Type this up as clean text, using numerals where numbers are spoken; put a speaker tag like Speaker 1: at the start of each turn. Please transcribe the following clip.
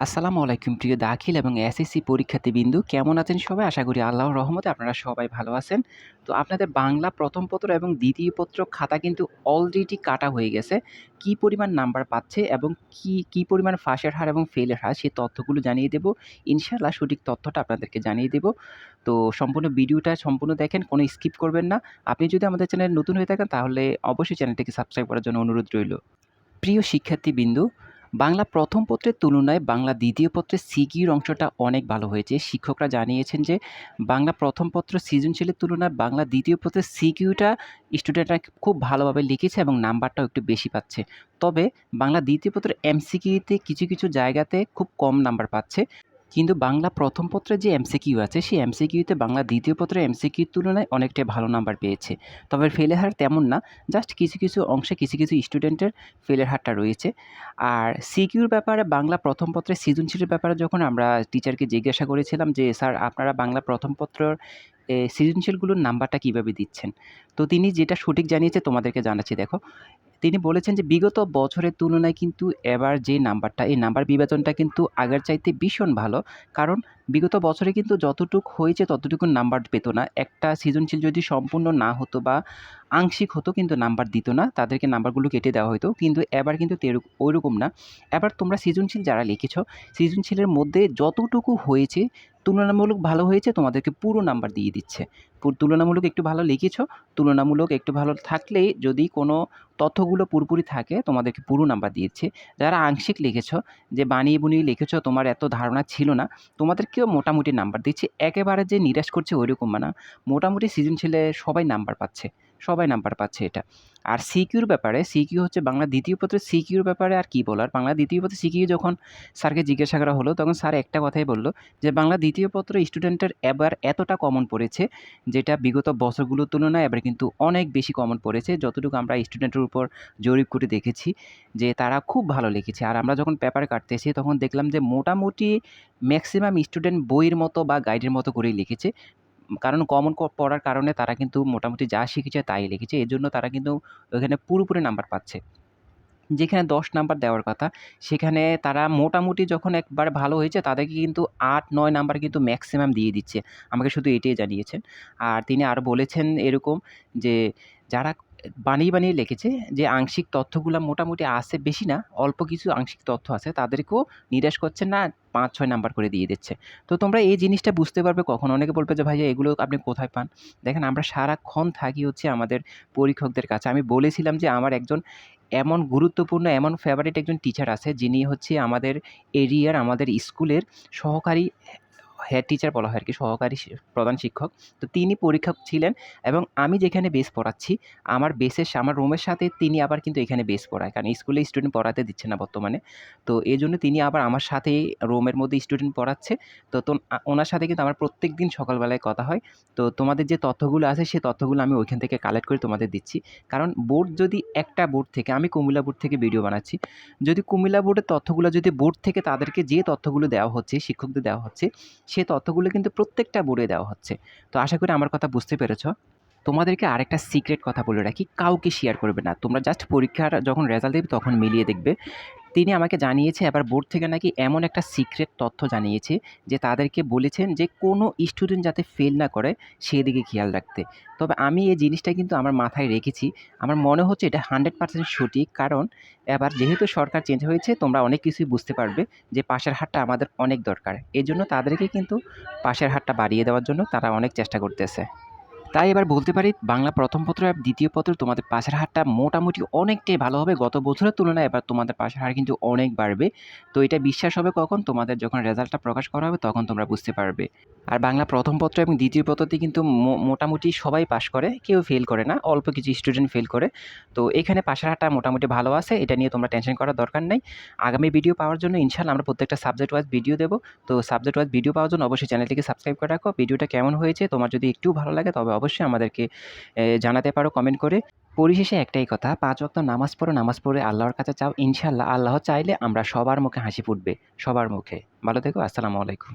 Speaker 1: আসসালামু আলাইকুম প্রিয় দাখিল এবং এসএসসি পরীক্ষার্থীবৃন্দু কেমন আছেন সবাই? আশা করি আল্লাহর রহমতে আপনারা সবাই ভালো আছেন। তো আপনাদের বাংলা প্রথম পত্র এবং দ্বিতীয় পত্র খাতা কিন্তু অলরেডি কাটা হয়ে গেছে। কি পরিমাণ নাম্বার পাচ্ছে এবং কি পরিমাণ ফাঁসের হার এবং ফেলের হার সেই তথ্যগুলো জানিয়ে দেব। ইনশাআল্লাহ সঠিক তথ্যটা আপনাদেরকে জানিয়ে দেব। তো সম্পূর্ণ ভিডিওটা সম্পূর্ণ দেখেন, কোনো স্কিপ করবেন না। আপনি যদি আমাদের চ্যানেলে নতুন হয়ে থাকেন তাহলে অবশ্যই চ্যানেলটিকে সাবস্ক্রাইব করার জন্য অনুরোধ রইল। প্রিয় শিক্ষার্থীবৃন্দু, বাংলা প্রথম পত্রের তুলনায় বাংলা দ্বিতীয় পত্রের সিকিউর অংশটা অনেক ভালো হয়েছে। শিক্ষকরা জানিয়েছেন যে বাংলা প্রথম পত্র সৃজনশীলের তুলনায় বাংলা দ্বিতীয় পত্রের সিকিউটা স্টুডেন্টরা খুব ভালোভাবে লিখেছে এবং নাম্বারটাও একটু বেশি পাচ্ছে। তবে বাংলা দ্বিতীয় পত্রের এমসিকিউতে কিছু জায়গাতে খুব কম নাম্বার পাচ্ছে। কিন্তু বাংলা প্রথম পত্রের যে এমসিকিউ আছে সেই এমসিকিউতে বাংলা দ্বিতীয় পত্রের এমসিকিউর তুলনায় অনেকটাই ভালো নাম্বার পেয়েছে। তবে ফেলের হার তেমন না, জাস্ট কিছু অংশে কিছু স্টুডেন্টের ফেলের হারটা রয়েছে। আর সিকিউর ব্যাপারে বাংলা প্রথম পত্রের সৃজনশীলের ব্যাপারে যখন আমরা টিচারকে জিজ্ঞাসা করেছিলাম যে, "স্যার আপনারা বাংলা প্রথম পত্রের সৃজনশীলগুলোর নাম্বারটা কীভাবে দিচ্ছেন?" তো তিনি যেটা সঠিক জানিয়েছে তোমাদেরকে জানাচ্ছি দেখো। তিনি বলেছেন যে বিগত বছরের তুলনায় কিন্তু এবার যে নাম্বারটা, এই নাম্বার বিভাজনটা কিন্তু আগের চাইতে ভীষণ ভালো। কারণ বিগত বছরে কিন্তু যতটুক হয়েছে ততটুকু নাম্বার পেত না। একটা সৃজনশীল যদি সম্পূর্ণ না হতো বা আংশিক হতো কিন্তু নাম্বার দিত না। তাদেরকে নাম্বারগুলো কেটে দেওয়া হইতো। কিন্তু এবার কিন্তু ওইরকম না। এবার তোমরা সৃজনশীল যারা লিখেছ, সৃজনশীলের মধ্যে যতটুকু হয়েছে তুলনামূলক ভালো হয়েছে তোমাদেরকে পুরো নাম্বার দিয়ে দিচ্ছে। তুলনামূলক একটু ভালো লিখেছ, তুলনামূলক একটু ভালো থাকলেই যদি কোনো তথ্যগুলো পুরোপুরি থাকে তোমাদেরকে পুরো নাম্বার দিয়েছে। যারা আংশিক লিখেছ, যে বানিয়ে বুনিয়ে লিখেছ তোমার এত ধারণা ছিল না, তোমাদেরকেও মোটামুটি নাম্বার দিচ্ছে। একেবারে যে নিরাশ করছে ওইরকম না। মোটামুটি সৃজনশীলে সবাই নাম্বার পাচ্ছে। সবাই নাম্বার পাচ্ছে এটা। আর সিকিউর ব্যাপারে, সিকিউ হচ্ছে বাংলা দ্বিতীয় পত্রের সিকিউর ব্যাপারে আর কি বলার? বাংলা দ্বিতীয় পত্রের সিকিউ যখন স্যারকে জিজ্ঞাসা করা হলো তখন স্যার একটা কথাই বলল যে, বাংলা দ্বিতীয় পত্র স্টুডেন্টের এবার এতটা কমন পড়েছে যেটা বিগত বছরগুলোর তুলনায় এবার কিন্তু অনেক বেশি কমন পড়েছে। যতটুকু আমরা স্টুডেন্টের উপর জরিপ করে দেখেছি যে তারা খুব ভালো লিখেছে। আর আমরা যখন পেপার কাটতেছি তখন দেখলাম যে মোটামুটি ম্যাক্সিমাম স্টুডেন্ট বইয়ের মতো বা গাইডের মতো করেই লিখেছে। কারণ কমন পড়ার কারণে তারা কিন্তু মোটামুটি যা শিখেছে তাই লিখেছে। এজন্য তারা কিন্তু ওখানে পুরোপুরি নাম্বার পাচ্ছে। যেখানে ১০ নাম্বার দেওয়ার কথা, সেখানে তারা মোটামুটি যখন একবার ভালো হয়েছে তাদেরকে কিন্তু ৮-৯ নাম্বার কিন্তু ম্যাক্সিমাম দিয়ে দিচ্ছে। আমাকে শুধু এটাই জানিয়েছেন। আর তিনি আরও বলেছেন এরকম যে, যারা বানিয়ে লিখেছে যে আংশিক তথ্যগুলা মোটামুটি আছে, বেশি না, অল্প কিছু আংশিক তথ্য আছে, তাদেরকেও নিরাশ করছেন না, ৫-৬ নাম্বার করে দিয়ে দিচ্ছে। তো তোমরা এই জিনিসটা বুঝতে পারবে কখন? অনেকে বলবে যে, "ভাইয়া এগুলো আপনি কোথায় পান?" দেখেন আমরা সারাক্ষণ থাকি হচ্ছে আমাদের পরীক্ষকদের কাছে। আমি বলেছিলাম যে আমার একজন এমন গুরুত্বপূর্ণ, এমন ফেভারিট একজন টিচার আছে যিনি হচ্ছে আমাদের এরিয়ার, আমাদের স্কুলের সহকারী হেড টিচার বলা হয় আরকি, সহকারী প্রধান শিক্ষক। তো তিনি পরীক্ষক ছিলেন এবং আমি যেখানে বেস পড়াচ্ছি, আমার রুমের সাথে তিনি আবার কিন্তু এখানে বেস পড়ায়। কারণ স্কুলে স্টুডেন্ট পড়াতে দিচ্ছে না বর্তমানে। তো এজন্য তিনি আবার আমার সাথেই রুমের মধ্যে স্টুডেন্ট পড়াচ্ছে। তো ওনার সাথে কিন্তু আমার প্রত্যেকদিন সকালবেলায় কথা হয়। তো তোমাদের যে তথ্যগুলো আছে সেই তথ্যগুলো আমি ওইখান থেকে কালেক্ট করে তোমাদের দিচ্ছি। কারণ বোর্ড যদি একটা বোর্ড থেকে, আমি কুমিল্লা বোর্ড থেকে ভিডিও বানাচ্ছি। যদি কুমিল্লা বোর্ডের তথ্যগুলো যদি বোর্ড থেকে তাদেরকে যে তথ্যগুলো দেওয়া হচ্ছে, শিক্ষকদের দেওয়া হচ্ছে, সে তথ্যগুলো কিন্তু প্রত্যেকটা বোর্ডে দেওয়া হচ্ছে। তো আশা করি আমার কথা বুঝতে পেরেছ। তোমাদেরকে আরেকটা সিক্রেট কথা বলে রাখি, কাউকে শেয়ার করবে না। তোমরা জাস্ট পরীক্ষার যখন রেজাল্ট দেবে তখন মিলিয়ে দেখবে। তিনি আমাকে জানিয়েছে এবার বোর্ড থেকে নাকি এমন একটা সিক্রেট তথ্য জানিয়েছে যে তাদেরকে বলেছেন যে কোনো স্টুডেন্ট যাতে ফেল না করে সেদিকে খেয়াল রাখতে। তবে আমি এই জিনিসটা কিন্তু আমার মাথায় রেখেছি। আমার মনে হচ্ছে এটা 100% সঠিক। কারণ এবার যেহেতু সরকার চেঞ্জ হয়েছে তোমরা অনেক কিছুই বুঝতে পারবে যে পাসের হারটা আমাদের অনেক দরকার। এজন্য তাদেরকে কিন্তু পাসের হারটা বাড়িয়ে দেওয়ার জন্য তারা অনেক চেষ্টা করতেছে। তাই এবার বলতে পারি বাংলা প্রথম পত্র আর দ্বিতীয় পত্র তোমাদের পাসের হারটা মোটামুটি অনেকটাই ভালো হবে। গত বছরের তুলনায় এবার তোমাদের পাসের হার কিন্তু অনেক বাড়বে। তো এটা বিশ্বাস হবে কখন? তোমাদের যখন রেজাল্টটা প্রকাশ করা হবে তখন তোমরা বুঝতে পারবে। আর বাংলা প্রথম পত্র এবং দ্বিতীয় পত্রতে কিন্তু মোটামুটি সবাই পাস করে, কেউ ফেল করে না। অল্প কিছু স্টুডেন্ট ফেল করে। তো এখানে পাসের হারটা মোটামুটি ভালো আছে। এটা নিয়ে তোমরা টেনশন করার দরকার নেই। আগামী ভিডিও পাওয়ার জন্য ইনশাআল্লাহ আমরা প্রত্যেকটা সাবজেক্ট ওয়াইজ ভিডিও দেব। তো সাবজেক্ট ওয়াইজ ভিডিও পাওয়ার জন্য অবশ্যই চ্যানেলটিকে সাবস্ক্রাইব করে রাখো। ভিডিওটা কেমন হয়েছে তোমার যদি একটু ভালো লাগে তবে অবশ্যই আমাদেরকে জানাতে পারো কমেন্ট করে। পরিশেষে একটাই কথা, ৫ ওয়াক্ত নামাজ পড়ো, নামাজ পড়ে আল্লাহর কাছে চাও। ইনশাআল্লাহ আল্লাহ চাইলে আমরা সবার মুখে হাসি ফুটবে, সবার মুখে। ভালো থেকো। আসসালামু আলাইকুম।